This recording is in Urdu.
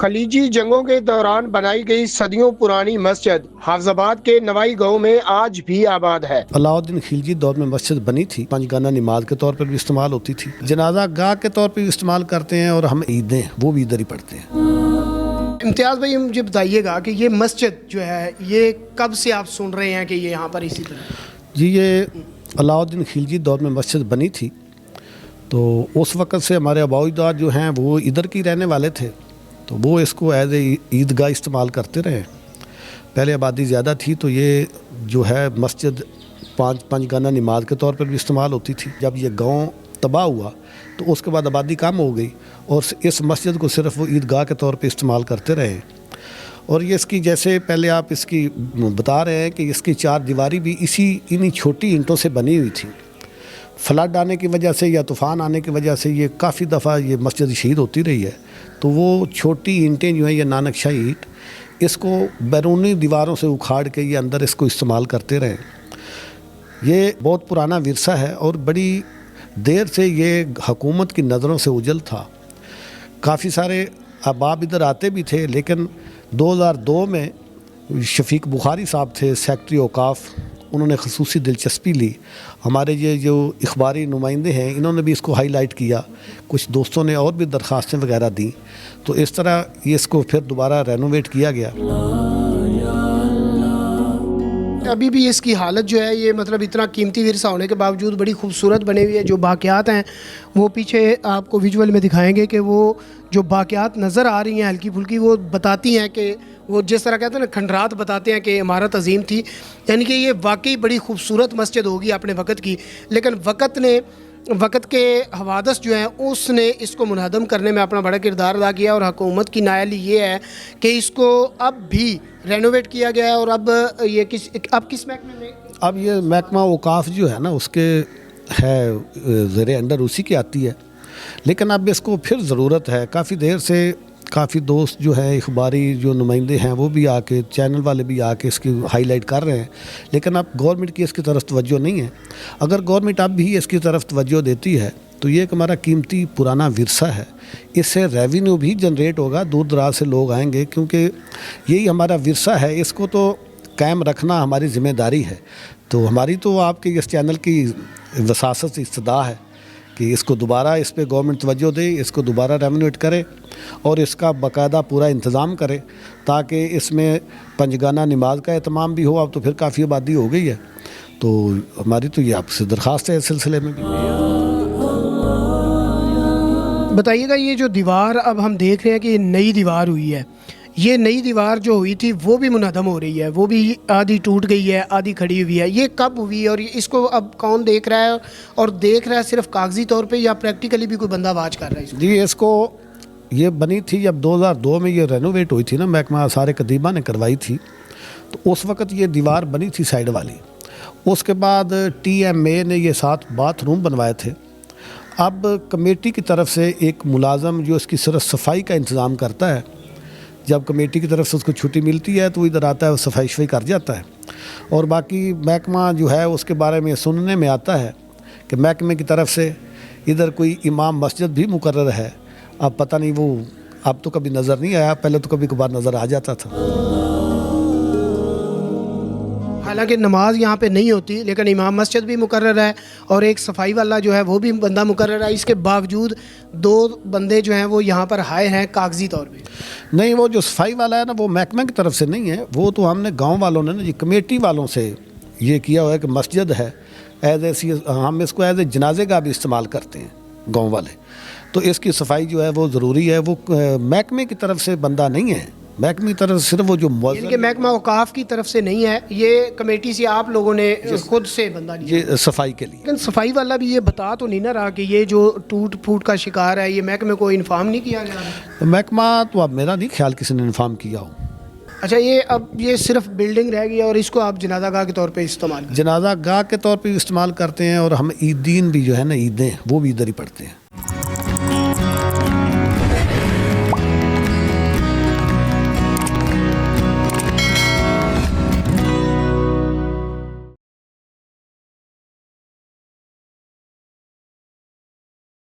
خلیجی جنگوں کے دوران بنائی گئی صدیوں پرانی مسجد حافظ آباد کے نوائی گاؤں میں آج بھی آباد ہے۔ علاؤ الدین خلجی دور میں مسجد بنی تھی، پنج گانا نماز کے طور پر بھی استعمال ہوتی تھی، جنازہ گاہ کے طور پر بھی استعمال کرتے ہیں، اور ہم عیدیں وہ بھی ادھر ہی پڑھتے ہیں۔ امتیاز بھائی مجھے بتائیے گا کہ یہ مسجد جو ہے یہ کب سے آپ سن رہے ہیں کہ یہ یہاں پر اسی طرح؟ جی، یہ علاؤ الدین خلجی دور میں مسجد بنی تھی، تو اس وقت سے ہمارے آباء و اجداد جو ہیں وہ ادھر کی رہنے والے تھے، تو وہ اس کو ایز اے عیدگاہ استعمال کرتے رہے۔ پہلے آبادی زیادہ تھی تو یہ جو ہے مسجد پانچ گانا نماز کے طور پر بھی استعمال ہوتی تھی۔ جب یہ گاؤں تباہ ہوا تو اس کے بعد آبادی کم ہو گئی، اور اس مسجد کو صرف وہ عیدگاہ کے طور پہ استعمال کرتے رہے۔ اور یہ اس کی جیسے پہلے آپ اس کی بتا رہے ہیں کہ اس کی چار دیواری بھی انہی چھوٹی اینٹوں سے بنی ہوئی تھی۔ فلڈ آنے کی وجہ سے یا طوفان آنے کی وجہ سے یہ کافی دفعہ یہ مسجد شہید ہوتی رہی ہے، تو وہ چھوٹی اینٹیں جو ہیں یہ نانک شاہی اینٹ، اس کو بیرونی دیواروں سے اکھاڑ کے یہ اندر اس کو استعمال کرتے رہے۔ یہ بہت پرانا ورثہ ہے اور بڑی دیر سے یہ حکومت کی نظروں سے اوجھل تھا۔ کافی سارے احباب ادھر آتے بھی تھے، لیکن 2002 میں شفیق بخاری صاحب تھے سیکٹری اوقاف، انہوں نے خصوصی دلچسپی لی۔ ہمارے یہ جو اخباری نمائندے ہیں انہوں نے بھی اس کو ہائی لائٹ کیا، کچھ دوستوں نے اور بھی درخواستیں وغیرہ دیں، تو اس طرح یہ اس کو پھر دوبارہ رینوویٹ کیا گیا۔ ابھی بھی اس کی حالت جو ہے یہ مطلب اتنا قیمتی ورثہ ہونے کے باوجود بڑی خوبصورت بنے ہوئی ہے۔ جو باقیات ہیں وہ پیچھے آپ کو ویژول میں دکھائیں گے کہ وہ جو باقیات نظر آ رہی ہیں ہلکی پھلکی، وہ بتاتی ہیں کہ وہ جس طرح کہتے ہیں نا کھنڈرات بتاتے ہیں کہ عمارت عظیم تھی، یعنی کہ یہ واقعی بڑی خوبصورت مسجد ہوگی اپنے وقت کی، لیکن وقت کے حوادث جو ہیں اس نے اس کو منہدم کرنے میں اپنا بڑا کردار ادا کیا، اور حکومت کی نااہلی یہ ہے کہ اس کو اب بھی رینوویٹ کیا گیا ہے۔ اور اب یہ کس محکمے میں؟ اب یہ محکمہ اوقاف جو ہے نا اس کے ہے زیر انڈر اسی کی آتی ہے، لیکن اب اس کو پھر ضرورت ہے۔ کافی دیر سے کافی دوست جو ہیں اخباری جو نمائندے ہیں وہ بھی آ کے، چینل والے بھی آ کے اس کی ہائی لائٹ کر رہے ہیں، لیکن اب گورنمنٹ کی اس کی طرف توجہ نہیں ہے۔ اگر گورنمنٹ اب بھی اس کی طرف توجہ دیتی ہے تو یہ ایک ہمارا قیمتی پرانا ورثہ ہے، اس سے ریونیو بھی جنریٹ ہوگا، دور دراز سے لوگ آئیں گے، کیونکہ یہی ہمارا ورثہ ہے، اس کو تو قائم رکھنا ہماری ذمہ داری ہے۔ تو ہماری تو آپ کے اس چینل کی وساست استدعا ہے کہ اس کو دوبارہ اس پہ گورنمنٹ توجہ دے، اس کو دوبارہ ریونویٹ کرے اور اس کا باقاعدہ پورا انتظام کرے، تاکہ اس میں پنجگانہ نماز کا اہتمام بھی ہو۔ اب تو پھر کافی آبادی ہو گئی ہے، تو ہماری تو یہ آپ سے درخواست ہے اس سلسلے میں بھی۔ بتائیے گا یہ جو دیوار اب ہم دیکھ رہے ہیں کہ یہ نئی دیوار ہوئی ہے، یہ نئی دیوار جو ہوئی تھی وہ بھی منہدم ہو رہی ہے، وہ بھی آدھی ٹوٹ گئی ہے، آدھی کھڑی ہوئی ہے، یہ کب ہوئی اور اس کو اب کون دیکھ رہا ہے؟ اور دیکھ رہا ہے صرف کاغذی طور پہ یا پریکٹیکلی بھی کوئی بندہ واچ کر رہا ہے اس کو؟ جی، اس کو یہ بنی تھی جب 2002 میں یہ رینوویٹ ہوئی تھی نا، محکمہ آثار قدیمہ نے کروائی تھی، تو اس وقت یہ دیوار بنی تھی سائیڈ والی۔ اس کے بعد TMA نے یہ 7 باتھ روم بنوائے تھے۔ اب کمیٹی کی طرف سے ایک ملازم جو اس کی صرف صفائی کا انتظام کرتا ہے، جب کمیٹی کی طرف سے اس کو چھٹی ملتی ہے تو وہ ادھر آتا ہے، وہ صفائی کر جاتا ہے، اور باقی محکمہ جو ہے اس کے بارے میں سننے میں آتا ہے کہ محکمے کی طرف سے ادھر کوئی امام مسجد بھی مقرر ہے۔ اب پتہ نہیں، وہ اب تو کبھی نظر نہیں آیا، پہلے تو کبھی کبھار نظر آ جاتا تھا۔ حالانکہ نماز یہاں پہ نہیں ہوتی، لیکن امام مسجد بھی مقرر ہے اور ایک صفائی والا جو ہے وہ بھی بندہ مقرر ہے۔ اس کے باوجود 2 بندے جو ہیں وہ یہاں پر ہائے ہیں کاغذی طور پہ۔ نہیں، وہ جو صفائی والا ہے نا وہ محکمہ کی طرف سے نہیں ہے، وہ تو ہم نے گاؤں والوں نے نا جی کمیٹی والوں سے یہ کیا ہوا ہے کہ مسجد ہے، ہم اس کو ایز اے جنازے کا بھی استعمال کرتے ہیں گاؤں والے، تو اس کی صفائی جو ہے وہ ضروری ہے۔ وہ محکمے کی طرف سے بندہ نہیں ہے، محکمے کی طرف سے صرف وہ جو یعنی کہ محکمہ اوقاف کی طرف سے نہیں ہے، یہ کمیٹی سے آپ لوگوں نے خود سے بندہ لیا یہ صفائی کے لیے۔ لیکن صفائی والا بھی یہ بتا تو نہیں نہ رہا کہ یہ جو ٹوٹ پھوٹ کا شکار ہے یہ محکمے کو انفارم نہیں کیا گیا؟ محکمہ تو اب میرا نہیں خیال کسی نے انفارم کیا ہو۔ اچھا، اب یہ صرف بلڈنگ رہ گئی اور اس کو آپ جنازہ گاہ کے طور پہ استعمال کریں؟ جنازہ گاہ کے طور پہ استعمال کرتے ہیں، اور ہم عیدین بھی جو ہے نا عیدیں وہ بھی ادھر ہی پڑھتے ہیں۔